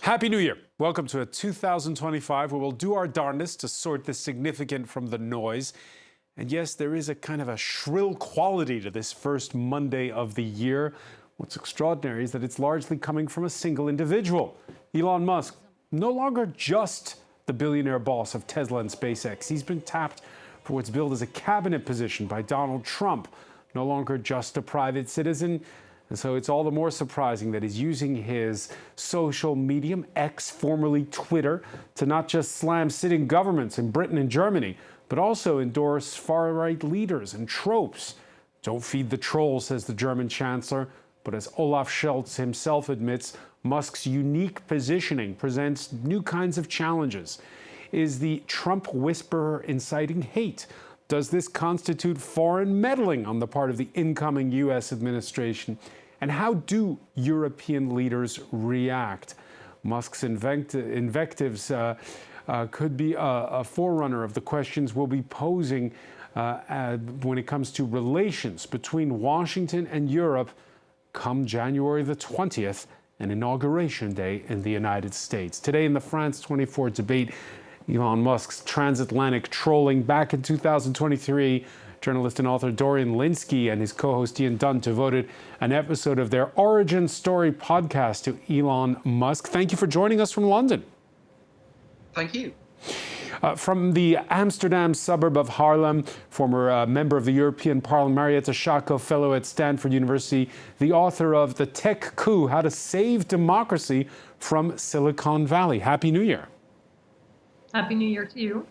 Happy New Year. Welcome to a 2025 where we'll do our darndest to sort the significant from the noise. And yes, there is a kind of a shrill quality to this first Monday of the year. What's extraordinary is that it's largely coming from a single individual. Elon Musk, no longer just the billionaire boss of Tesla and SpaceX. He's been tapped for what's billed as a cabinet position by Donald Trump, no longer just a private citizen. And so it's all the more surprising that he's using his social medium, X, formerly Twitter, to not just slam sitting governments in Britain and Germany, but also endorse far-right leaders and tropes. Don't feed the trolls, says the German chancellor. But as Olaf Schultz himself admits, Musk's unique positioning presents new kinds of challenges. Is the Trump whisperer inciting hate? Does this constitute foreign meddling on the part of the incoming U.S. administration? And how do European leaders react? Musk's invectives could be a forerunner of the questions we'll be posing when it comes to relations between Washington and Europe come January the 20th, an inauguration day in the United States. Today in the France 24 debate, Elon Musk's transatlantic trolling. Back in 2023, journalist and author Dorian Lynskey and his co-host Ian Dunn devoted an episode of their Origin Story podcast to Elon Musk. Thank you for joining us from London. Thank you. From the Amsterdam suburb of Haarlem, former member of the European Parliament, Marietta Schako, fellow at Stanford University, the author of The Tech Coup, How to Save Democracy from Silicon Valley. Happy New Year. Happy New Year to you.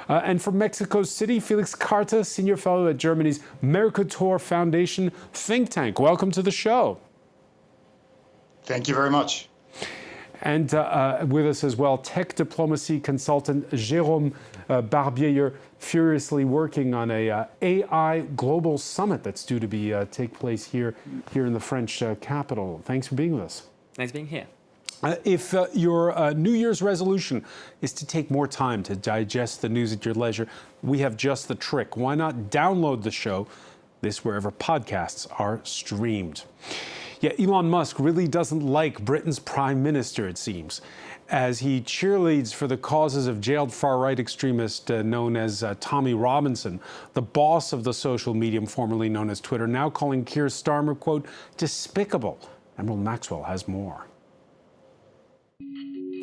And from Mexico City, Felix Carter, senior fellow at Germany's Mercator Foundation think tank. Welcome to the show. Thank you very much. And with us as well, tech diplomacy consultant Jérôme Barbier. You're furiously working on a AI global summit that's due to be take place here in the French capital. Thanks for being with us. Nice being here. If your New Year's resolution is to take more time to digest the news at your leisure, we have just the trick. Why not download the show, this wherever podcasts are streamed? Yeah, Elon Musk really doesn't like Britain's prime minister, it seems, as he cheerleads for the causes of jailed far-right extremist known as Tommy Robinson, the boss of the social medium formerly known as Twitter, now calling Keir Starmer, quote, despicable. Emerald Maxwell has more.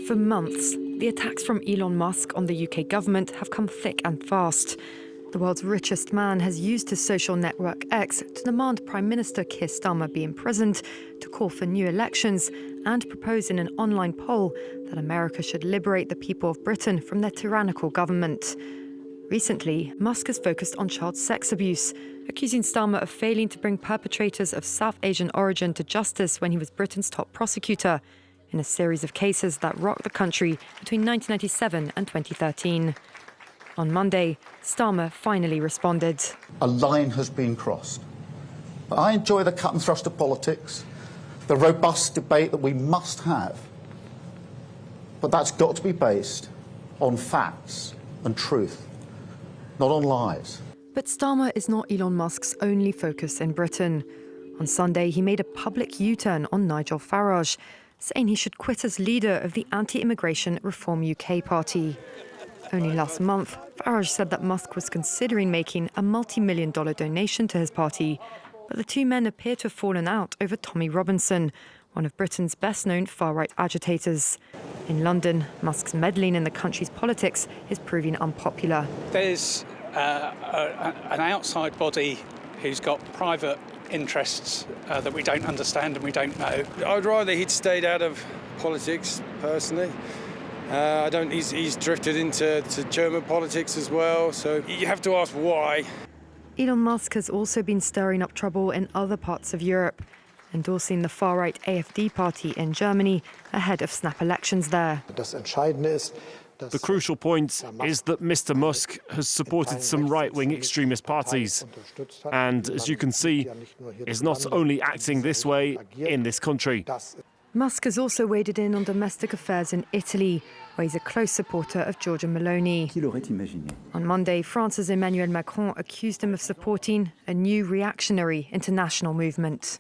For months, the attacks from Elon Musk on the UK government have come thick and fast. The world's richest man has used his social network X to demand Prime Minister Keir Starmer be imprisoned, to call for new elections, and propose in an online poll that America should liberate the people of Britain from their tyrannical government. Recently, Musk has focused on child sex abuse, accusing Starmer of failing to bring perpetrators of South Asian origin to justice when he was Britain's top prosecutor, in a series of cases that rocked the country between 1997 and 2013. On Monday, Starmer finally responded. A line has been crossed. I enjoy the cut and thrust of politics, the robust debate that we must have. But that's got to be based on facts and truth, not on lies. But Starmer is not Elon Musk's only focus in Britain. On Sunday, he made a public U-turn on Nigel Farage, saying he should quit as leader of the anti-immigration Reform UK party. Only last month, Farage said that Musk was considering making a multi-million-dollar donation to his party, but the two men appear to have fallen out over Tommy Robinson, one of Britain's best-known far-right agitators. In London, Musk's meddling in the country's politics is proving unpopular. There's an outside body who's got private interests that we don't understand and we don't know. I'd rather he'd stayed out of politics, personally. He's drifted into German politics as well, so you have to ask why. Elon Musk has also been stirring up trouble in other parts of Europe, endorsing the far-right AfD party in Germany ahead of snap elections there. The crucial point is that Mr. Musk has supported some right-wing extremist parties. And as you can see, is not only acting this way in this country. Musk has also waded in on domestic affairs in Italy, where he's a close supporter of Giorgia Meloni. On Monday, France's Emmanuel Macron accused him of supporting a new reactionary international movement.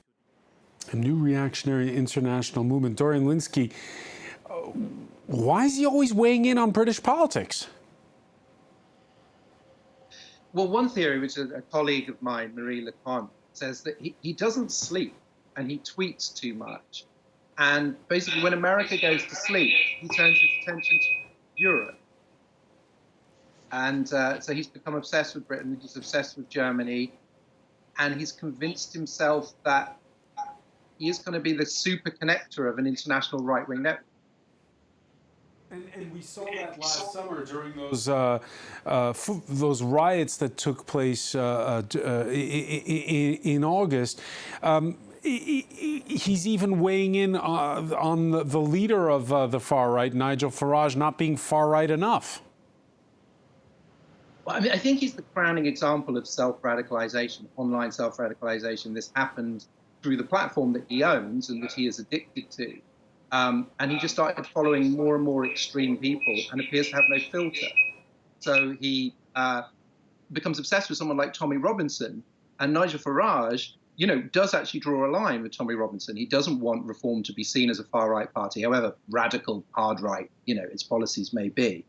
A new reactionary international movement. Dorian Lynskey, Why is he always weighing in on British politics? Well, one theory, which a colleague of mine, Marie Lecon, says that he doesn't sleep and he tweets too much. And basically, when America goes to sleep, he turns his attention to Europe. And so he's become obsessed with Britain, he's obsessed with Germany, and he's convinced himself that he is going to be the super connector of an international right-wing network. And we saw that last summer during those riots that took place in August. He's even weighing in on the leader of the far right, Nigel Farage, not being far right enough. Well, I mean, I think he's the crowning example of self-radicalization, online self-radicalization. This happened through the platform that he owns and that he is addicted to. And he just started following more and more extreme people and appears to have no filter. So he becomes obsessed with someone like Tommy Robinson. And Nigel Farage, does actually draw a line with Tommy Robinson. He doesn't want Reform to be seen as a far-right party, however radical, hard-right, its policies may be.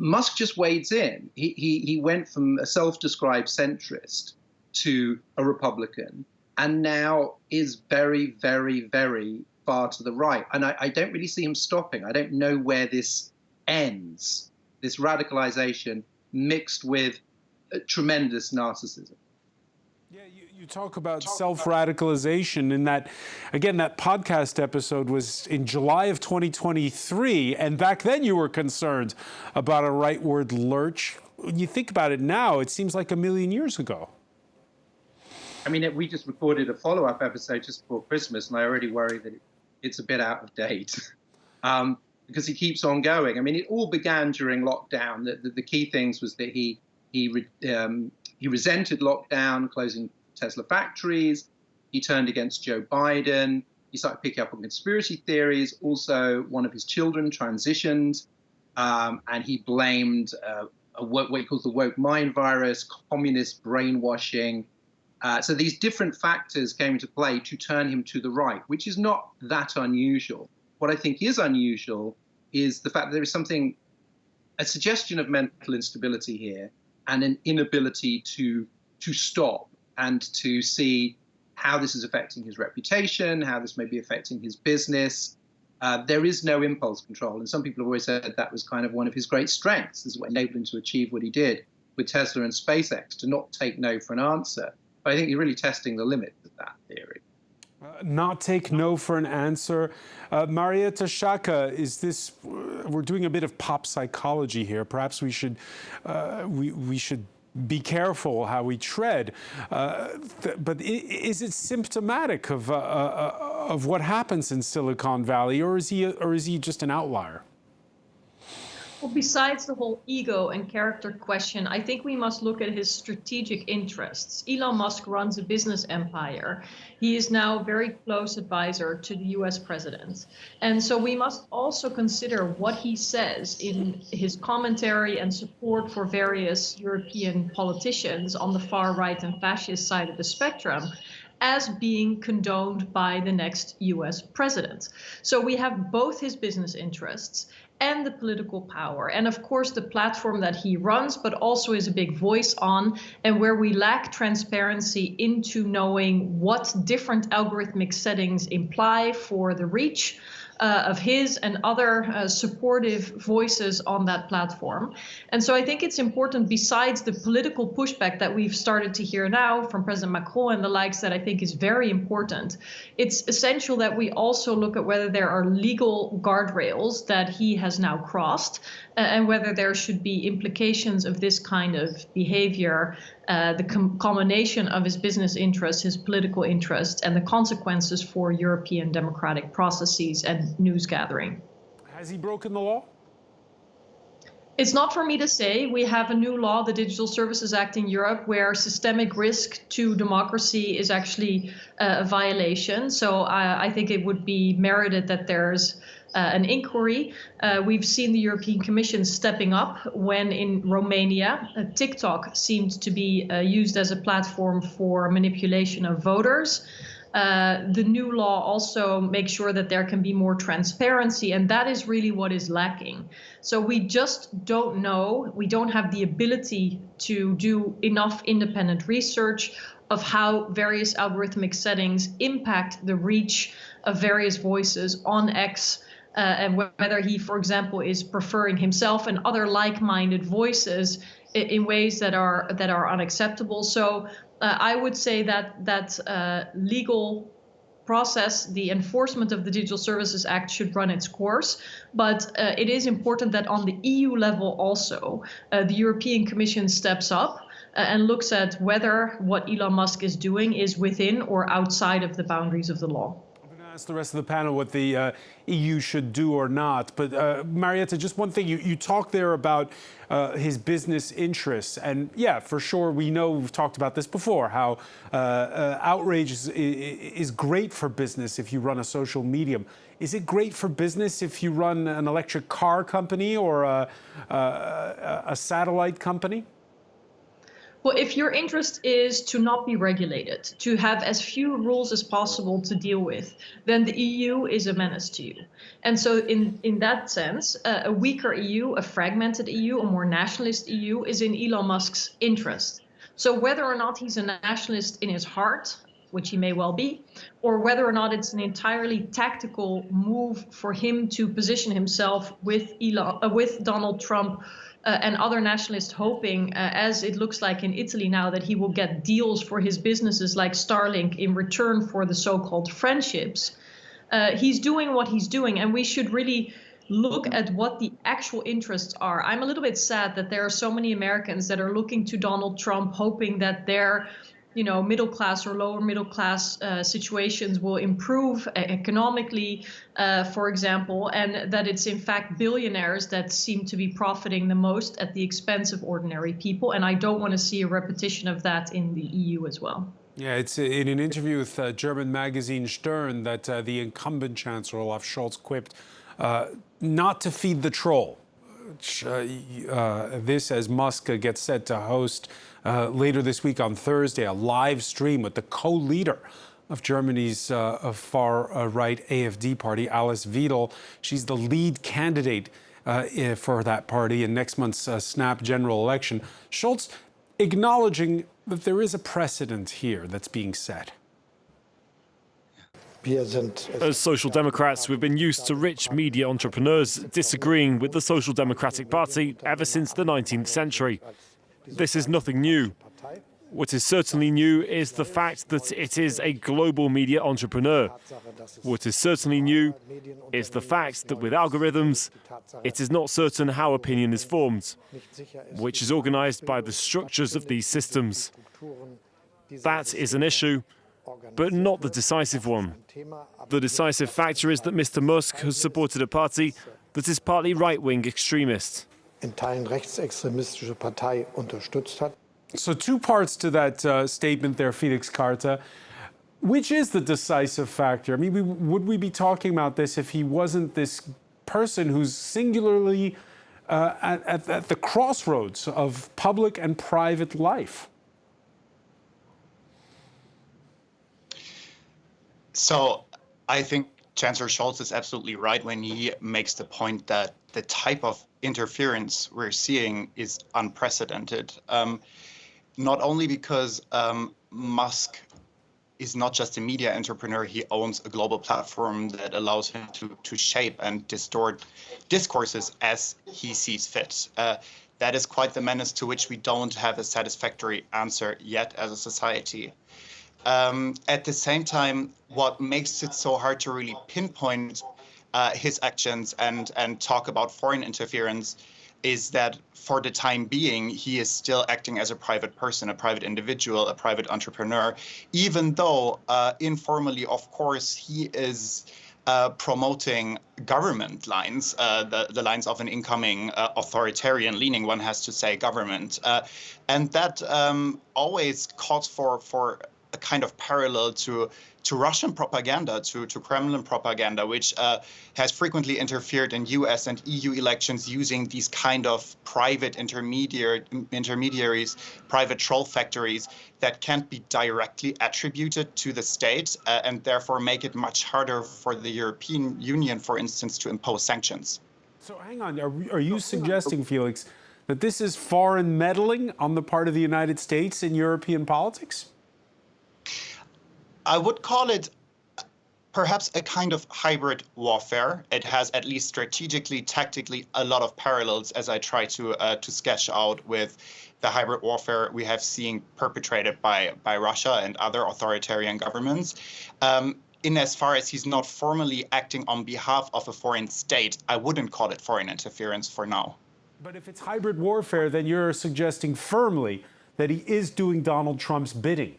Musk just wades in. He went from a self-described centrist to a Republican, and now is very, very, very far to the right. And I don't really see him stopping. I don't know where this ends, this radicalization mixed with tremendous narcissism. Yeah, you talk about self-radicalization in that, again, that podcast episode was in July of 2023, and back then you were concerned about a rightward lurch. When you think about it now, it seems like a million years ago. I mean, we just recorded a follow-up episode just before Christmas, and I already worry that it's a bit out of date because he keeps on going. I mean, it all began during lockdown. The key things was that he resented lockdown, closing Tesla factories. He turned against Joe Biden. He started picking up on conspiracy theories. Also, one of his children transitioned, and he blamed what he calls the woke mind virus, communist brainwashing. So these different factors came into play to turn him to the right, which is not that unusual. What I think is unusual is the fact that there is a suggestion of mental instability here and an inability to stop and to see how this is affecting his reputation, how this may be affecting his business. There is no impulse control. And some people have always said that was kind of one of his great strengths, is what enabled him to achieve what he did with Tesla and SpaceX, to not take no for an answer. But I think you're really testing the limits of that theory. Not take no for an answer. Marietta Shaka, we're doing a bit of pop psychology here. Perhaps we should be careful how we tread. But is it symptomatic of what happens in Silicon Valley, or is he just an outlier? Well, besides the whole ego and character question, I think we must look at his strategic interests. Elon Musk runs a business empire. He is now a very close advisor to the US president. And so we must also consider what he says in his commentary and support for various European politicians on the far right and fascist side of the spectrum as being condoned by the next US president. So we have both his business interests and the political power, and of course the platform that he runs, but also is a big voice on, and where we lack transparency into knowing what different algorithmic settings imply for the reach of his and other supportive voices on that platform. And so I think it's important, besides the political pushback that we've started to hear now from President Macron and the likes, that I think is very important, it's essential that we also look at whether there are legal guardrails that he has now crossed, and whether there should be implications of this kind of behavior, the combination of his business interests, his political interests, and the consequences for European democratic processes and news gathering. Has he broken the law? It's not for me to say. We have a new law, the Digital Services Act in Europe, where systemic risk to democracy is actually a violation. So I think it would be merited that there's an inquiry. We've seen the European Commission stepping up when in Romania, TikTok seemed to be used as a platform for manipulation of voters. The new law also makes sure that there can be more transparency, and that is really what is lacking. So we just don't know. We don't have the ability to do enough independent research of how various algorithmic settings impact the reach of various voices on X, and whether he, for example, is preferring himself and other like-minded voices in ways that are unacceptable. So I would say that legal process, the enforcement of the Digital Services Act, should run its course. But it is important that on the EU level also, the European Commission steps up and looks at whether what Elon Musk is doing is within or outside of the boundaries of the law. Ask the rest of the panel what the EU should do or not. But Marietta, just one thing, you talked there about his business interests. And yeah, for sure, we know, we've talked about this before, how outrage is great for business if you run a social medium. Is it great for business if you run an electric car company or a satellite company? Well, if your interest is to not be regulated, to have as few rules as possible to deal with, then the EU is a menace to you. And so in that sense, a weaker EU, a fragmented EU, a more nationalist EU is in Elon Musk's interest. So whether or not he's a nationalist in his heart, which he may well be, or whether or not it's an entirely tactical move for him to position himself with Donald Trump and other nationalists, hoping, as it looks like in Italy now, that he will get deals for his businesses like Starlink in return for the so-called friendships. He's doing what he's doing, and we should really look at what the actual interests are. I'm a little bit sad that there are so many Americans that are looking to Donald Trump, hoping that their middle class or lower middle class situations will improve economically, for example, and that it's in fact billionaires that seem to be profiting the most at the expense of ordinary people. And I don't want to see a repetition of that in the EU as well. Yeah, it's in an interview with German magazine Stern that the incumbent Chancellor Olaf Schultz quipped not to feed the troll. This as Musk gets set to host later this week on Thursday a live stream with the co-leader of Germany's far-right AfD party, Alice Weidel. She's the lead candidate for that party in next month's snap general election. Schultz acknowledging that there is a precedent here that's being set. As Social Democrats, we've been used to rich media entrepreneurs disagreeing with the Social Democratic Party ever since the 19th century. This is nothing new. What is certainly new is the fact that it is a global media entrepreneur. What is certainly new is the fact that with algorithms, it is not certain how opinion is formed, which is organized by the structures of these systems. That is an issue, but not the decisive one. The decisive factor is that Mr. Musk has supported a party that is partly right-wing extremist. So two parts to that statement there, Felix Carter. Which is the decisive factor? I mean, would we be talking about this if he wasn't this person who's singularly at the crossroads of public and private life? So I think Chancellor Scholz is absolutely right when he makes the point that the type of interference we're seeing is unprecedented. Not only because Musk is not just a media entrepreneur, he owns a global platform that allows him to shape and distort discourses as he sees fit. That is quite the menace to which we don't have a satisfactory answer yet as a society. At the same time, what makes it so hard to really pinpoint his actions and talk about foreign interference is that for the time being, he is still acting as a private person, a private individual, a private entrepreneur, even though informally, of course, he is promoting government lines, the lines of an incoming authoritarian-leaning, one has to say, government. And that always calls for a kind of parallel to Russian propaganda, to Kremlin propaganda, which has frequently interfered in US and EU elections using these kind of private intermediaries, private troll factories that can't be directly attributed to the state and therefore make it much harder for the European Union, for instance, to impose sanctions. So hang on, are you suggesting, Felix, that this is foreign meddling on the part of the United States in European politics? I would call it perhaps a kind of hybrid warfare. It has, at least strategically, tactically, a lot of parallels, as I try to sketch out with the hybrid warfare we have seen perpetrated by Russia and other authoritarian governments. In as far as he's not formally acting on behalf of a foreign state, I wouldn't call it foreign interference for now. But if it's hybrid warfare, then you're suggesting firmly that he is doing Donald Trump's bidding.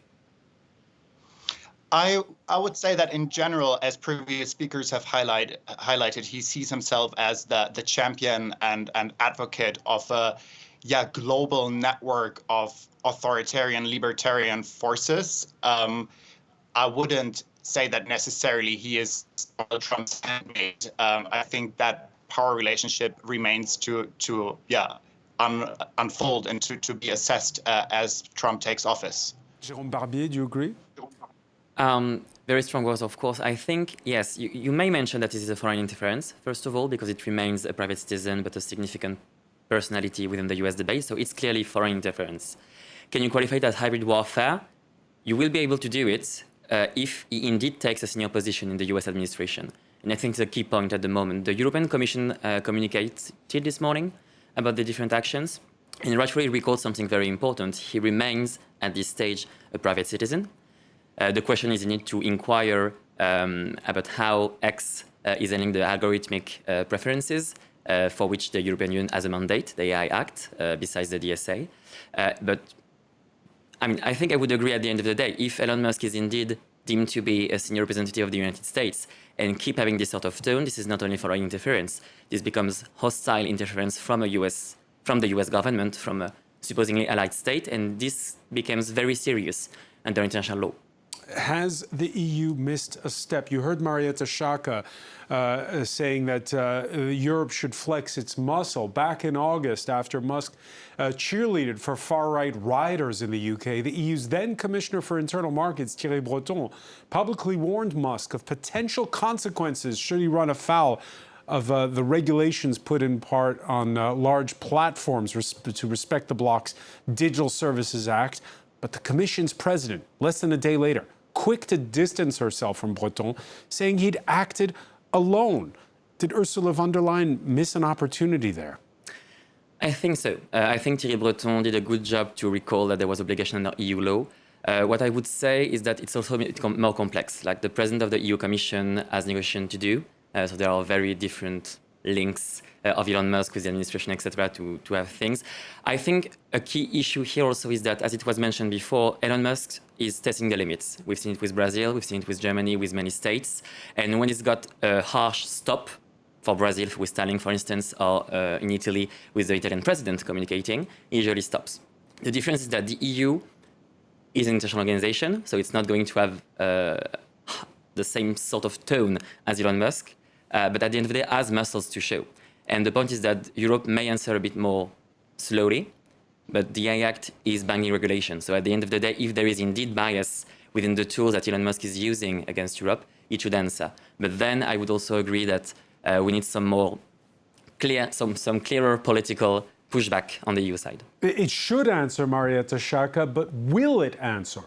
I would say that in general, as previous speakers have highlighted, he sees himself as the champion and advocate of a global network of authoritarian libertarian forces. I wouldn't say that necessarily he is Donald Trump's handmaid. I think that power relationship remains to unfold and to be assessed as Trump takes office. Jérôme Barbier, do you agree? Very strong words, of course. I think, yes, you may mention that this is a foreign interference, first of all, because it remains a private citizen, but a significant personality within the US debate. So it's clearly foreign interference. Can you qualify it as hybrid warfare? You will be able to do it if he indeed takes a senior position in the US administration. And I think it's a key point at the moment. The European Commission communicated this morning about the different actions. And rightfully recalled something very important. He remains, at this stage, a private citizen. The question is, you need to inquire about how X is handling the algorithmic preferences for which the European Union has a mandate, the AI Act, besides the DSA. But I mean, I think I would agree at the end of the day, if Elon Musk is indeed deemed to be a senior representative of the United States and keep having this sort of tone, this is not only foreign interference, this becomes hostile interference from the US government, from a supposedly allied state, and this becomes very serious under international law. Has the EU missed a step? You heard Marietta Schaake saying that Europe should flex its muscle. Back in August, after Musk cheerleaded for far-right rioters in the UK, the EU's then Commissioner for Internal Markets, Thierry Breton, publicly warned Musk of potential consequences should he run afoul of the regulations put in part on large platforms to respect the bloc's Digital Services Act. But the Commission's president, less than a day later, quick to distance herself from Breton, saying he'd acted alone. Did Ursula von der Leyen miss an opportunity there? I think so. I think Thierry Breton did a good job to recall that there was obligation under EU law. What I would say is that it's also more complex. Like the president of the EU Commission has negotiation to do. So there are very different links of Elon Musk with the administration, etc., to have things. I think a key issue here also is that, as it was mentioned before, Elon Musk is testing the limits. We've seen it with Brazil, we've seen it with Germany, with many states. And when it's got a harsh stop for Brazil, with Starlink, for instance, or in Italy with the Italian president communicating, it usually stops. The difference is that the EU is an international organization, so it's not going to have the same sort of tone as Elon Musk, but at the end of the day, has muscles to show. And the point is that Europe may answer a bit more slowly, but the AI Act is binding regulation. So at the end of the day, if there is indeed bias within the tools that Elon Musk is using against Europe, it should answer. But then I would also agree that we need some more some clearer political pushback on the EU side. It should answer, Marietta Schaake, but will it answer?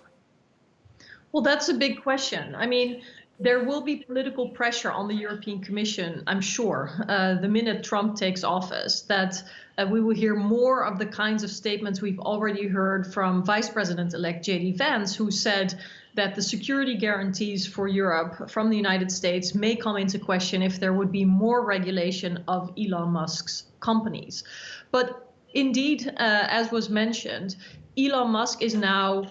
Well, that's a big question. I mean, there will be political pressure on the European Commission, I'm sure, the minute Trump takes office, that we will hear more of the kinds of statements we've already heard from Vice President-elect J.D. Vance, who said that the security guarantees for Europe from the United States may come into question if there would be more regulation of Elon Musk's companies. But indeed, as was mentioned, Elon Musk is now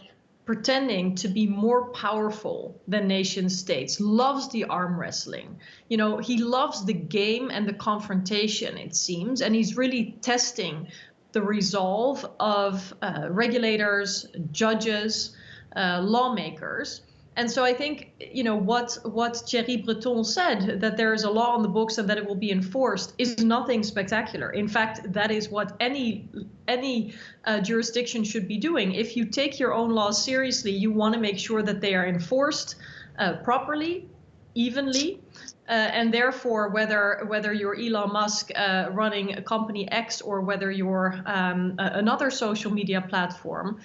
pretending to be more powerful than nation states, loves the arm wrestling. You know, he loves the game and the confrontation, it seems, and he's really testing the resolve of regulators, judges, lawmakers. And so I think, what Thierry Breton said, that there is a law on the books and that it will be enforced, is nothing spectacular. In fact, that is what any jurisdiction should be doing. If you take your own laws seriously, you want to make sure that they are enforced properly, evenly. And therefore, whether you're Elon Musk running a company X or whether you're another social media platform,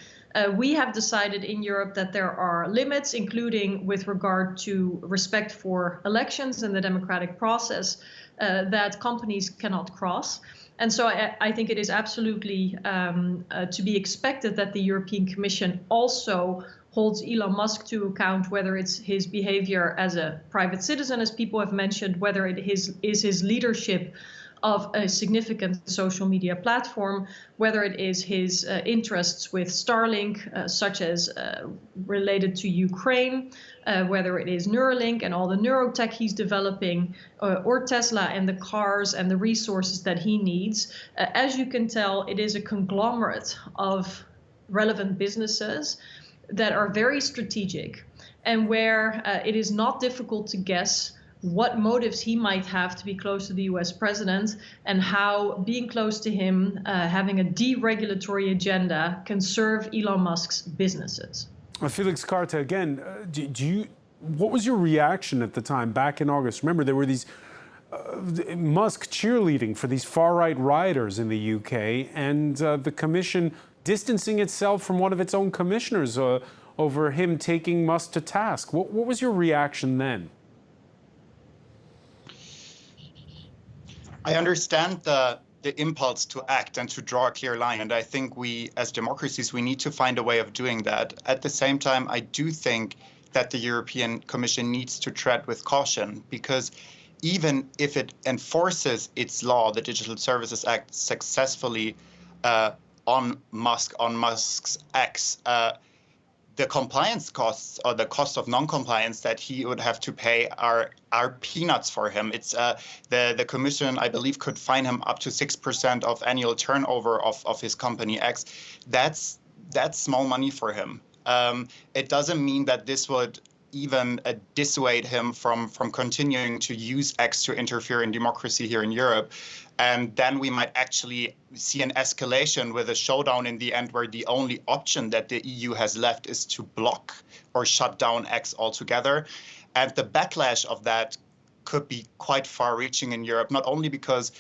we have decided in Europe that there are limits, including with regard to respect for elections and the democratic process, that companies cannot cross. And so I think it is absolutely to be expected that the European Commission also holds Elon Musk to account, whether it's his behavior as a private citizen, as people have mentioned, whether it is his leadership of a significant social media platform, whether it is his interests with Starlink, such as related to Ukraine, whether it is Neuralink and all the neurotech he's developing, or Tesla and the cars and the resources that he needs. As you can tell, it is a conglomerate of relevant businesses that are very strategic, and where it is not difficult to guess what motives he might have to be close to the US president, and how being close to him, having a deregulatory agenda, can serve Elon Musk's businesses. Felix Carter, again, what was your reaction at the time, back in August? Remember, there were these Musk cheerleading for these far-right rioters in the UK, and the Commission distancing itself from one of its own commissioners over him taking Musk to task. What was your reaction then? I understand the impulse to act and to draw a clear line, and I think we, as democracies, we need to find a way of doing that. At the same time, I do think that the European Commission needs to tread with caution, because even if it enforces its law, the Digital Services Act, successfully on Musk's X, the compliance costs, or the cost of non-compliance that he would have to pay, are peanuts for him. It's the Commission, I believe, could fine him up to 6% of annual turnover of his company X. That's small money for him. It doesn't mean that this would even dissuade him from continuing to use X to interfere in democracy here in Europe. And then we might actually see an escalation with a showdown in the end, where the only option that the EU has left is to block or shut down X altogether. And the backlash of that could be quite far-reaching in Europe, not only because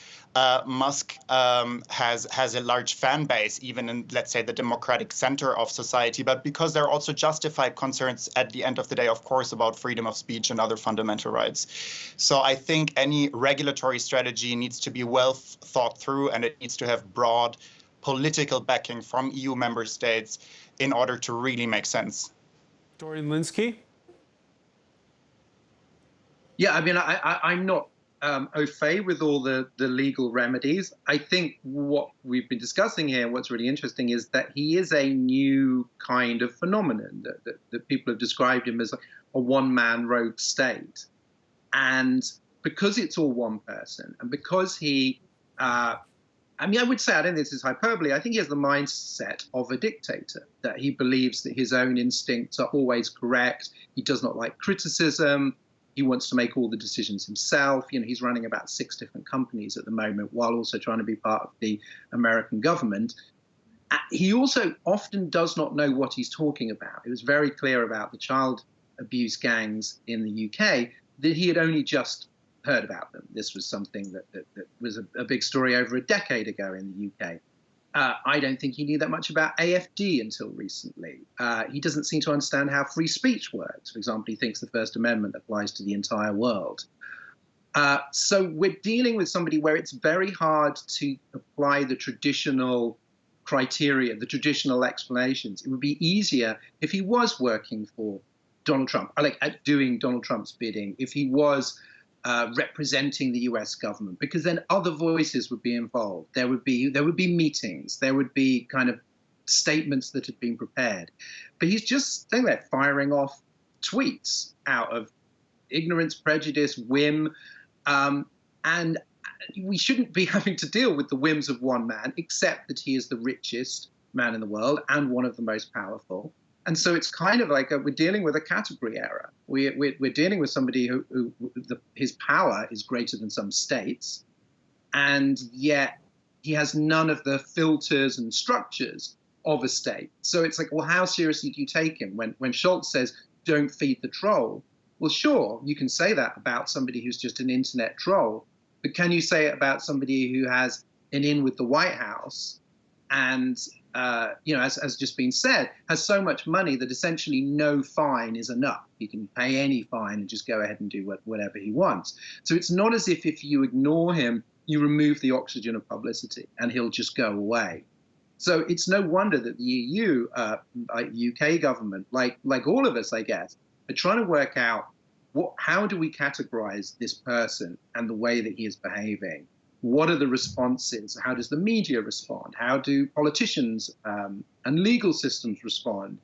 Musk has a large fan base, even in, let's say, the democratic center of society, but because there are also justified concerns at the end of the day, of course, about freedom of speech and other fundamental rights. So I think any regulatory strategy needs to be well thought through, and it needs to have broad political backing from EU member states in order to really make sense. Dorian Lynskey? Yeah, I mean, I'm not au fait with all the legal remedies. I think what we've been discussing here, what's really interesting, is that he is a new kind of phenomenon, that people have described him as a one-man rogue state. And because it's all one person, and because he, I would say, I don't think this is hyperbole, I think he has the mindset of a dictator, that he believes that his own instincts are always correct, he does not like criticism, he wants to make all the decisions himself. He's running about 6 different companies at the moment, while also trying to be part of the American government. He also often does not know what he's talking about. It was very clear about the child abuse gangs in the UK that he had only just heard about them. This was something that was a big story over a decade ago in the UK. I don't think he knew that much about AFD until recently. He doesn't seem to understand how free speech works. For example, he thinks the First Amendment applies to the entire world. So we're dealing with somebody where it's very hard to apply the traditional criteria, the traditional explanations. It would be easier if he was working for Donald Trump, like doing Donald Trump's bidding, if he was representing the US government, because then other voices would be involved. There would be meetings, there would be kind of statements that had been prepared. But he's just staying there firing off tweets out of ignorance, prejudice, whim, and we shouldn't be having to deal with the whims of one man, except that he is the richest man in the world and one of the most powerful. And so it's kind of like we're dealing with a category error. We're dealing with somebody who his power is greater than some states, and yet he has none of the filters and structures of a state. So it's like, well, how seriously do you take him? When Schultz says, don't feed the troll, well, sure, you can say that about somebody who's just an internet troll, but can you say it about somebody who has an in with the White House and, as just been said, has so much money that essentially no fine is enough. He can pay any fine and just go ahead and do whatever he wants. So it's not as if you ignore him, you remove the oxygen of publicity and he'll just go away. So it's no wonder that the EU, UK government, like all of us, I guess, are trying to work out how do we categorize this person and the way that he is behaving? What are the responses? How does the media respond? How do politicians and legal systems respond?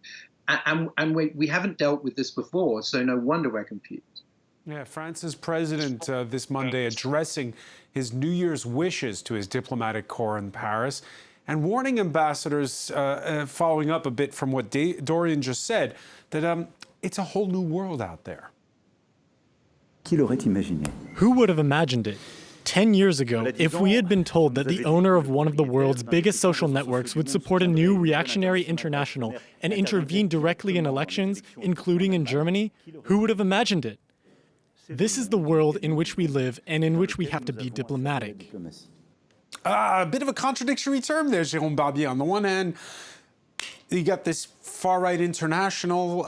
And we haven't dealt with this before, so no wonder we're confused. Yeah, France's president this Monday addressing his New Year's wishes to his diplomatic corps in Paris and warning ambassadors, following up a bit from what Dorian just said, that it's a whole new world out there. Who would have imagined it? 10 years ago, if we had been told that the owner of one of the world's biggest social networks would support a new reactionary international and intervene directly in elections, including in Germany, who would have imagined it? This is the world in which we live and in which we have to be diplomatic. A bit of a contradictory term there, Jérôme Barbier. On the one hand, you got this far-right international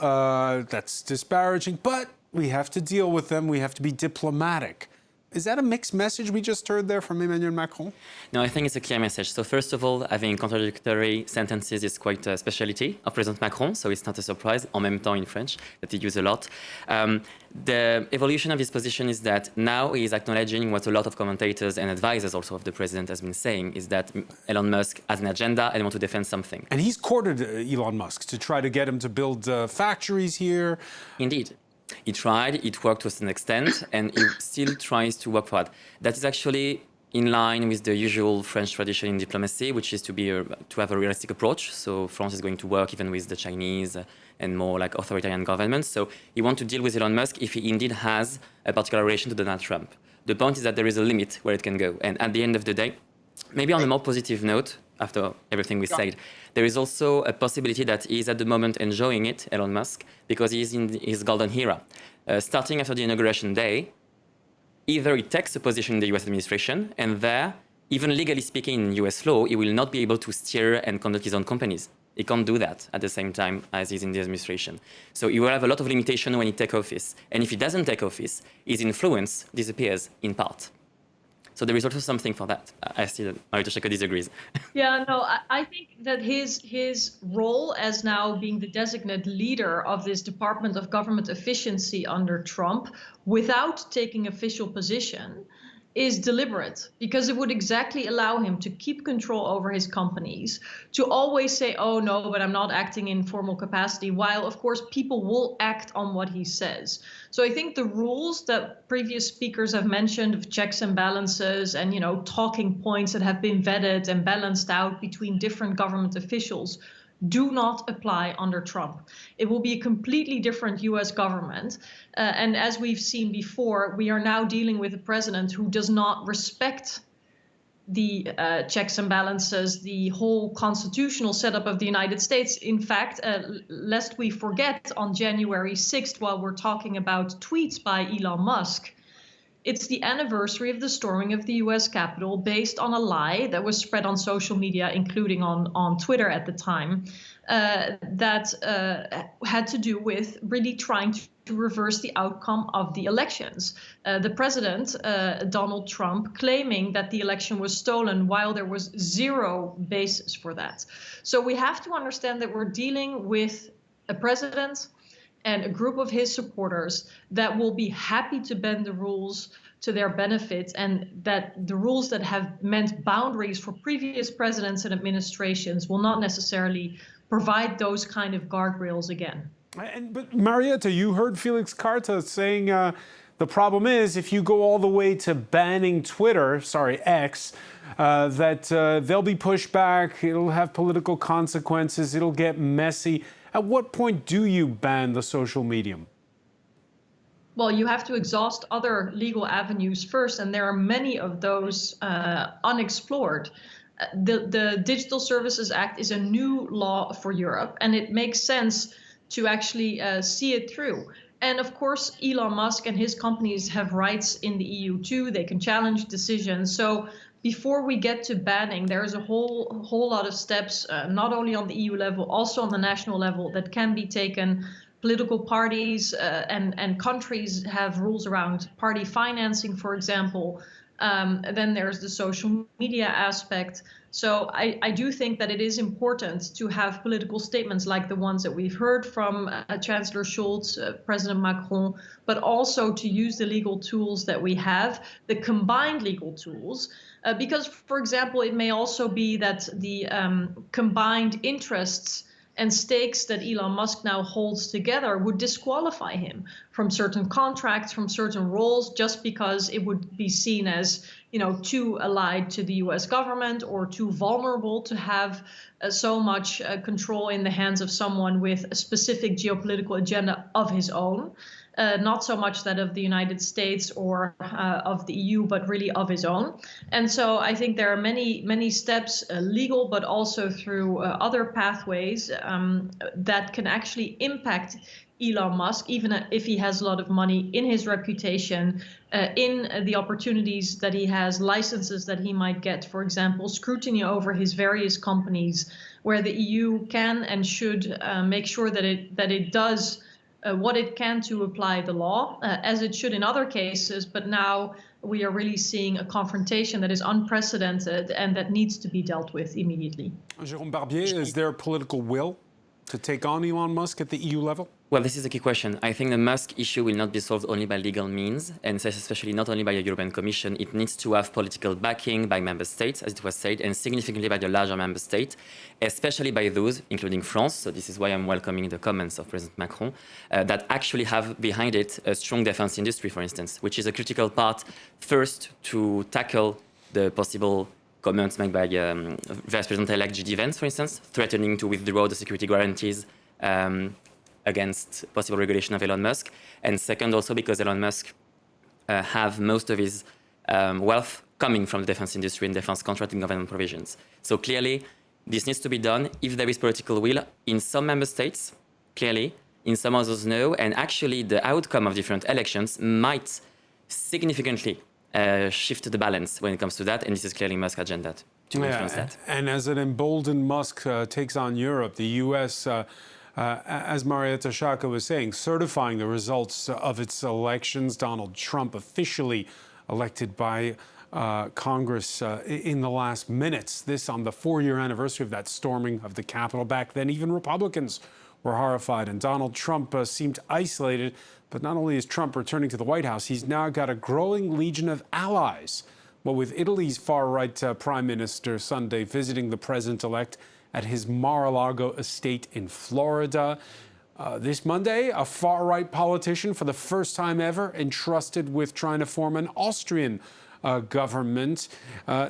that's disparaging, but we have to deal with them. We have to be diplomatic. Is that a mixed message we just heard there from Emmanuel Macron? No, I think it's a clear message. So first of all, having contradictory sentences is quite a specialty of President Macron, so it's not a surprise, en même temps in French, that he uses a lot. The evolution of his position is that now he is acknowledging what a lot of commentators and advisors also of the president has been saying, is that Elon Musk has an agenda and wants to defend something. And he's courted Elon Musk to try to get him to build factories here. Indeed. He tried, it worked to an extent, and he still tries to work for that. That is actually in line with the usual French tradition in diplomacy, which is to have a realistic approach. So France is going to work even with the Chinese and more like authoritarian governments. So he wants to deal with Elon Musk if he indeed has a particular relation to Donald Trump. The point is that there is a limit where it can go. And at the end of the day, maybe on a more positive note, after everything we said, there is also a possibility that he is at the moment enjoying it, Elon Musk, because he is in his golden era. Starting after the inauguration day, either he takes a position in the US administration, and there, even legally speaking in US law, he will not be able to steer and conduct his own companies. He can't do that at the same time as he's in the administration. So he will have a lot of limitation when he takes office. And if he doesn't take office, his influence disappears in part. So there is also something for that. I see that Mario Teixeira disagrees. Yeah, no, I think that his role as now being the designate leader of this Department of Government Efficiency under Trump, without taking official position, is deliberate, because it would exactly allow him to keep control over his companies, to always say, oh no, but I'm not acting in formal capacity, while of course people will act on what he says. So I think the rules that previous speakers have mentioned of checks and balances and, talking points that have been vetted and balanced out between different government officials do not apply under Trump. It will be a completely different US government. And as we've seen before, we are now dealing with a president who does not respect the checks and balances, the whole constitutional setup of the United States. In fact, lest we forget, on January 6th, while we're talking about tweets by Elon Musk, it's the anniversary of the storming of the US Capitol based on a lie that was spread on social media, including on Twitter at the time, that had to do with really trying to reverse the outcome of the elections. The president, Donald Trump, claiming that the election was stolen while there was zero basis for that. So we have to understand that we're dealing with a president and a group of his supporters that will be happy to bend the rules to their benefit, and that the rules that have meant boundaries for previous presidents and administrations will not necessarily provide those kind of guardrails again. But Marietta, you heard Felix Carter saying the problem is if you go all the way to banning X, that there'll be pushback, it'll have political consequences, it'll get messy. At what point do you ban the social medium? Well, you have to exhaust other legal avenues first, and there are many of those unexplored. The Digital Services Act is a new law for Europe, and it makes sense to actually see it through. And of course, Elon Musk and his companies have rights in the EU too. They can challenge decisions. So before we get to banning, there's a whole lot of steps, not only on the EU level, also on the national level, that can be taken. Political parties and countries have rules around party financing, for example. Then there's the social media aspect. So I do think that it is important to have political statements like the ones that we've heard from Chancellor Schultz, President Macron, but also to use the legal tools that we have, the combined legal tools. Because, for example, it may also be that the combined interests and stakes that Elon Musk now holds together would disqualify him from certain contracts, from certain roles, just because it would be seen as, too allied to the US government or too vulnerable to have so much control in the hands of someone with a specific geopolitical agenda of his own. Not so much that of the United States or of the EU, but really of his own. And so I think there are many steps, legal, but also through other pathways that can actually impact Elon Musk, even if he has a lot of money, in his reputation, in the opportunities that he has, licenses that he might get, for example, scrutiny over his various companies, where the EU can and should make sure that it does what it can to apply the law, as it should in other cases. But now we are really seeing a confrontation that is unprecedented and that needs to be dealt with immediately. Jérôme Barbier, is there political will to take on Elon Musk at the EU level? Well, this is a key question. I think the Musk issue will not be solved only by legal means, and especially not only by the European Commission. It needs to have political backing by member states, as it was said, and significantly by the larger member state, especially by those, including France. So this is why I'm welcoming the comments of President Macron, that actually have behind it a strong defense industry, for instance, which is a critical part, first, to tackle the possible comments made by Vice President-elect J.D. Vance, for instance, threatening to withdraw the security guarantees against possible regulation of Elon Musk. And second, also because Elon Musk have most of his wealth coming from the defense industry and defense contracting government provisions. So clearly, this needs to be done if there is political will in some member states, clearly, in some others no. And actually, the outcome of different elections might significantly shift the balance when it comes to that. And this is clearly Musk's agenda to influence that. And as an emboldened Musk takes on Europe, the U.S., as Marietta Schaake was saying, certifying the results of its elections, Donald Trump officially elected by Congress in the last minutes. This on the 4-year anniversary of that storming of the Capitol. Back then, even Republicans were horrified, and Donald Trump seemed isolated. But not only is Trump returning to the White House, he's now got a growing legion of allies. Well, with Italy's far-right Prime Minister Sunday visiting the president-elect at his Mar-a-Lago estate in Florida. This Monday, a far-right politician, for the first time ever, entrusted with trying to form an Austrian government.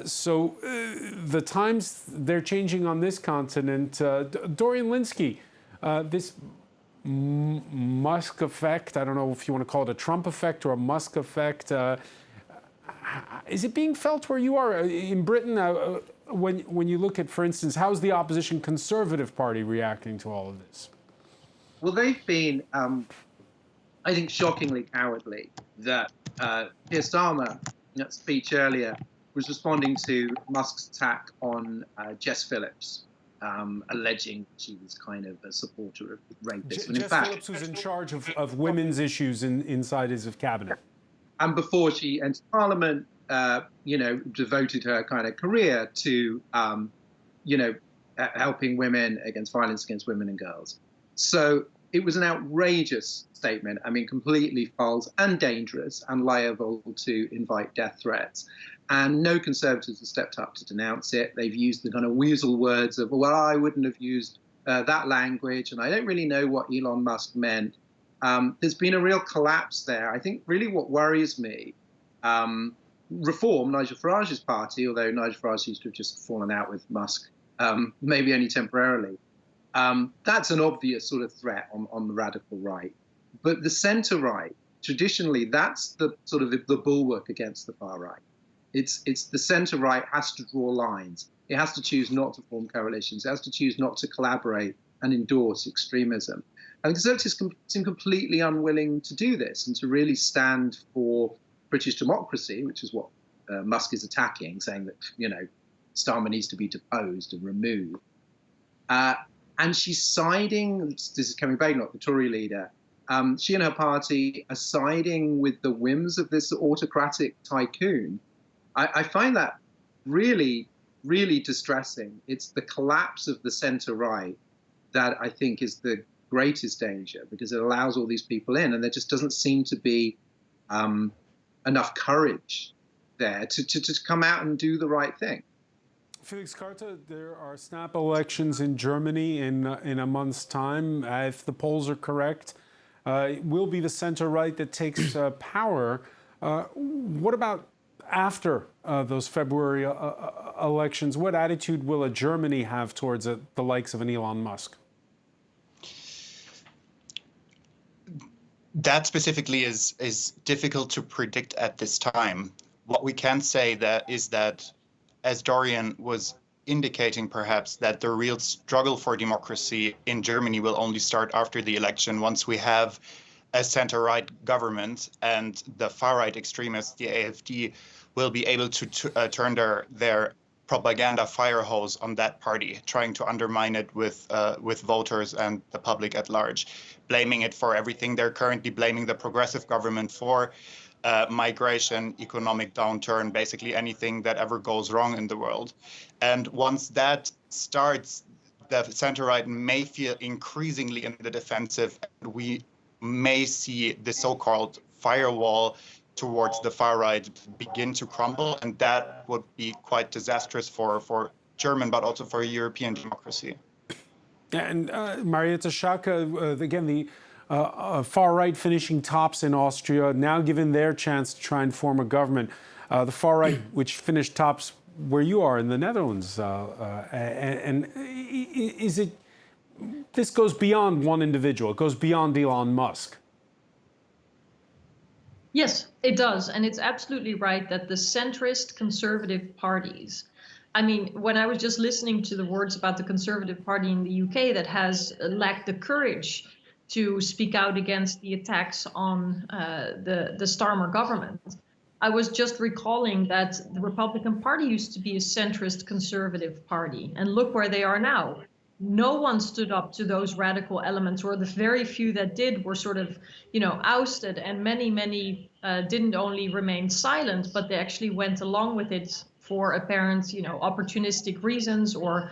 So the times, they're changing on this continent. Dorian Lynskey, this Musk effect, I don't know if you want to call it a Trump effect or a Musk effect, is it being felt where you are in Britain? When you look at, for instance, how's the opposition Conservative Party reacting to all of this? Well, they've been, I think, shockingly cowardly. That Keir Starmer, in that speech earlier, was responding to Musk's attack on Jess Phillips, alleging she was kind of a supporter of rapists. Jess Phillips was in charge of women's issues inside his cabinet. And before she entered Parliament, devoted her kind of career to, helping women against violence against women and girls. So it was an outrageous statement. I mean, completely false and dangerous and liable to invite death threats. And no Conservatives have stepped up to denounce it. They've used the kind of weasel words of, well, I wouldn't have used that language, and I don't really know what Elon Musk meant. There's been a real collapse there. I think really what worries me, Reform, Nigel Farage's party, although Nigel Farage seems to have just fallen out with Musk, maybe only temporarily, That's an obvious sort of threat on the radical right. But the center right, traditionally, that's the sort of the bulwark against the far right. It's the center right has to draw lines. It has to choose not to form coalitions. It has to choose not to collaborate and endorse extremism. And the Conservatives seem completely unwilling to do this and to really stand for British democracy, which is what Musk is attacking, saying that, Starmer needs to be deposed and removed. And she's siding, this is Kemi Badenoch, the Tory leader, she and her party are siding with the whims of this autocratic tycoon. I find that really, really distressing. It's the collapse of the centre-right that I think is the greatest danger, because it allows all these people in, and there just doesn't seem to be enough courage there to come out and do the right thing. Felix Carter, there are snap elections in Germany in a month's time. If the polls are correct, it will be the center-right that takes power. What about after those February elections? What attitude will Germany have towards the likes of an Elon Musk? That specifically is difficult to predict at this time. What we can say is that, as Dorian was indicating perhaps, that the real struggle for democracy in Germany will only start after the election, once we have a center-right government and the far-right extremists, the AfD, will be able to turn their propaganda fire hose on that party, trying to undermine it with voters and the public at large, blaming it for everything. They're currently blaming the progressive government for migration, economic downturn, basically anything that ever goes wrong in the world. And once that starts, the center-right may feel increasingly in the defensive, and we may see the so-called firewall towards the far right begin to crumble, and that would be quite disastrous for German, but also for European democracy. And Marietta Schaake, again, the far right finishing tops in Austria, now given their chance to try and form a government. The far right, which finished tops where you are in the Netherlands, and is it? This goes beyond one individual. It goes beyond Elon Musk. Yes, it does. And it's absolutely right that the centrist conservative parties, I mean, when I was just listening to the words about the Conservative Party in the UK that has lacked the courage to speak out against the attacks on the Starmer government, I was just recalling that the Republican Party used to be a centrist conservative party. And look where they are now. No one stood up to those radical elements, or the very few that did were sort of, ousted, and many didn't only remain silent, but they actually went along with it for apparent, opportunistic reasons or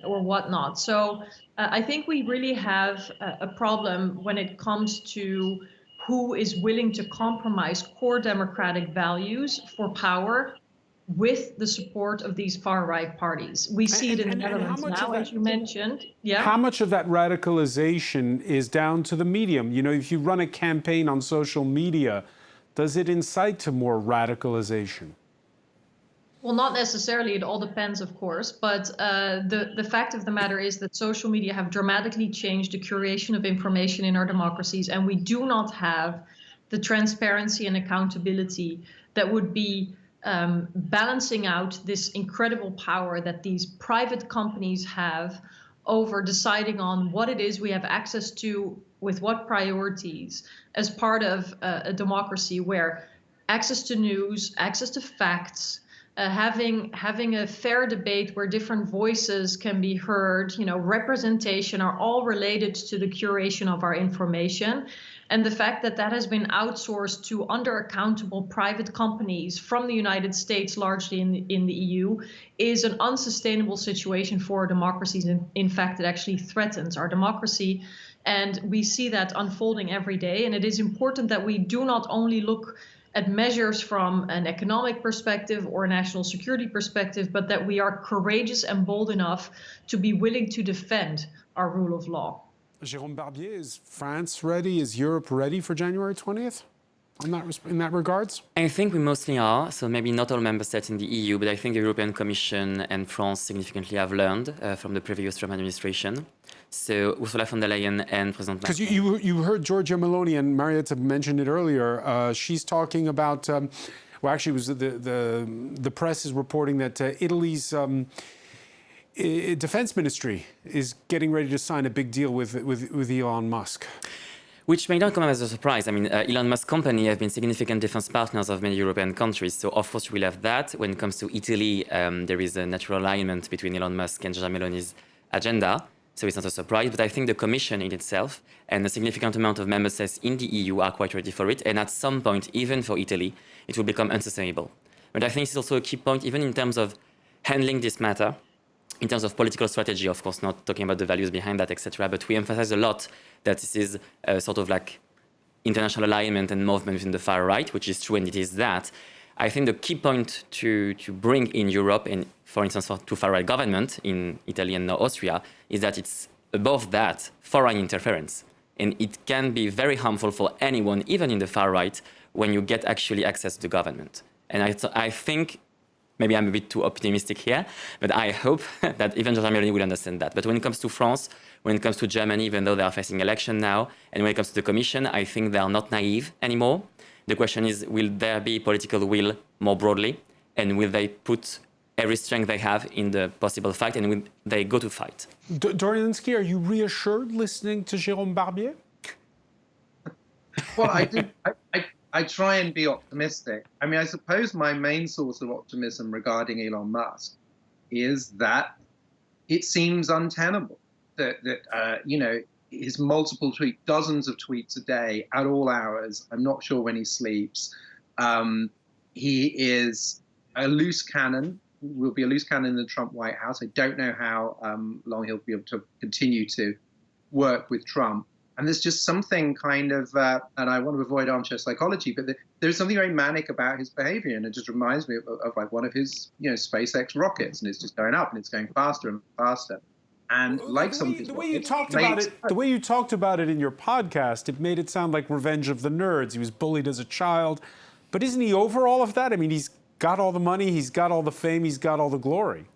whatnot. So I think we really have a problem when it comes to who is willing to compromise core democratic values for power with the support of these far-right parties. We see it in the Netherlands now, as you mentioned. Yeah. How much of that radicalization is down to the medium? If you run a campaign on social media, does it incite to more radicalization? Well, not necessarily. It all depends, of course. But the fact of the matter is that social media have dramatically changed the curation of information in our democracies, and we do not have the transparency and accountability that would be balancing out this incredible power that these private companies have over deciding on what it is we have access to, with what priorities, as part of a democracy where access to news, access to facts, having a fair debate where different voices can be heard, representation, are all related to the curation of our information. And the fact that that has been outsourced to under-accountable private companies from the United States, largely in the EU, is an unsustainable situation for our democracies. And in fact, it actually threatens our democracy. And we see that unfolding every day. And it is important that we do not only look at measures from an economic perspective or a national security perspective, but that we are courageous and bold enough to be willing to defend our rule of law. Jérôme Barbier, is France ready? Is Europe ready for January 20th? in that regards? I think we mostly are. So maybe not all member states in the EU, but I think the European Commission and France significantly have learned from the previous Trump administration. So Ursula von der Leyen and President Macron. Because you heard Giorgia Meloni, and Marietta mentioned it earlier. She's talking about, well, actually, it was the press is reporting that Italy's defense ministry is getting ready to sign a big deal with Elon Musk. Which may not come as a surprise. I mean, Elon Musk company have been significant defense partners of many European countries. So, of course, we'll have that. When it comes to Italy, there is a natural alignment between Elon Musk and Giorgia Meloni's agenda. So it's not a surprise. But I think the Commission in itself and a significant amount of member states in the EU are quite ready for it. And at some point, even for Italy, it will become unsustainable. But I think it's also a key point, even in terms of handling this matter, in terms of political strategy, of course, not talking about the values behind that, etc. But we emphasize a lot that this is a sort of like international alignment and movement within the far right, which is true, and it is that. I think the key point to bring in Europe, and for instance, to far right government in Italy and now Austria, is that it's above that foreign interference. And it can be very harmful for anyone, even in the far right, when you get actually access to the government. And I think, maybe I'm a bit too optimistic here, but I hope that even Giorgia Meloni will understand that. But when it comes to France, when it comes to Germany, even though they are facing election now, and when it comes to the Commission, I think they are not naive anymore. The question is, will there be political will more broadly? And will they put every strength they have in the possible fight? And will they go to fight? Dorian Linsky, are you reassured listening to Jérôme Barbier? Well, I try and be optimistic. I mean, I suppose my main source of optimism regarding Elon Musk is that it seems untenable that you know, his multiple tweets, dozens of tweets a day at all hours. I'm not sure when he sleeps. He is a loose cannon, will be a loose cannon in the Trump White House. I don't know how long he'll be able to continue to work with Trump. And there's just something kind of, and I want to avoid armchair psychology, but there's something very manic about his behavior. And it just reminds me of like one of his, you know, SpaceX rockets, and it's just going up and it's going faster and faster. And like the way you talked about it in your podcast, it made it sound like Revenge of the Nerds. He was bullied as a child, but isn't he over all of that? I mean, he's got all the money, he's got all the fame, he's got all the glory.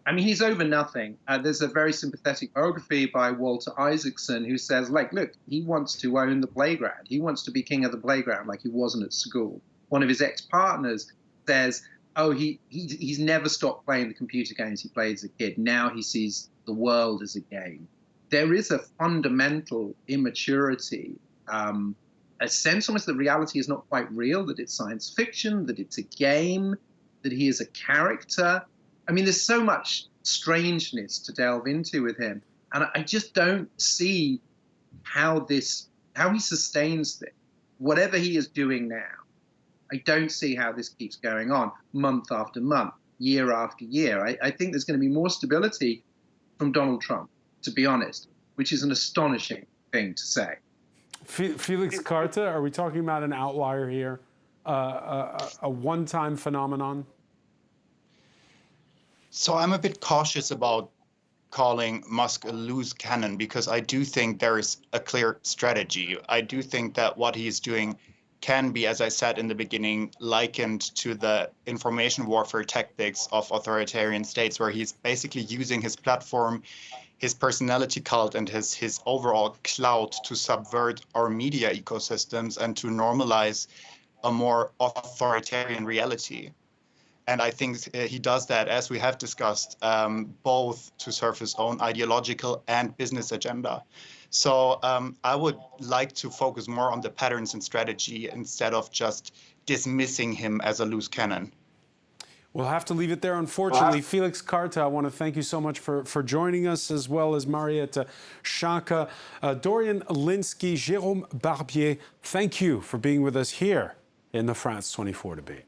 I mean, he's over nothing. There's a very sympathetic biography by Walter Isaacson who says, like, look, he wants to own the playground. He wants to be king of the playground like he wasn't at school. One of his ex-partners says, oh, he's never stopped playing the computer games he played as a kid. Now he sees the world as a game. There is a fundamental immaturity, a sense almost that reality is not quite real, that it's science fiction, that it's a game, that he is a character. I mean, there's so much strangeness to delve into with him. And I just don't see how he sustains this. Whatever he is doing now, I don't see how this keeps going on month after month, year after year. I think there's going to be more stability from Donald Trump, to be honest, which is an astonishing thing to say. Felix Carter, are we talking about an outlier here, a one-time phenomenon? So I'm a bit cautious about calling Musk a loose cannon because I do think there is a clear strategy. I do think that what he's doing can be, as I said in the beginning, likened to the information warfare tactics of authoritarian states, where he's basically using his platform, his personality cult, and his overall clout to subvert our media ecosystems and to normalize a more authoritarian reality. And I think he does that, as we have discussed, both to serve his own ideological and business agenda. So I would like to focus more on the patterns and strategy instead of just dismissing him as a loose cannon. We'll have to leave it there, unfortunately. Felix Carter, I want to thank you so much for joining us, as well as Marietta Sciacca, Dorian Linsky, Jérôme Barbier. Thank you for being with us here in the France 24 debate.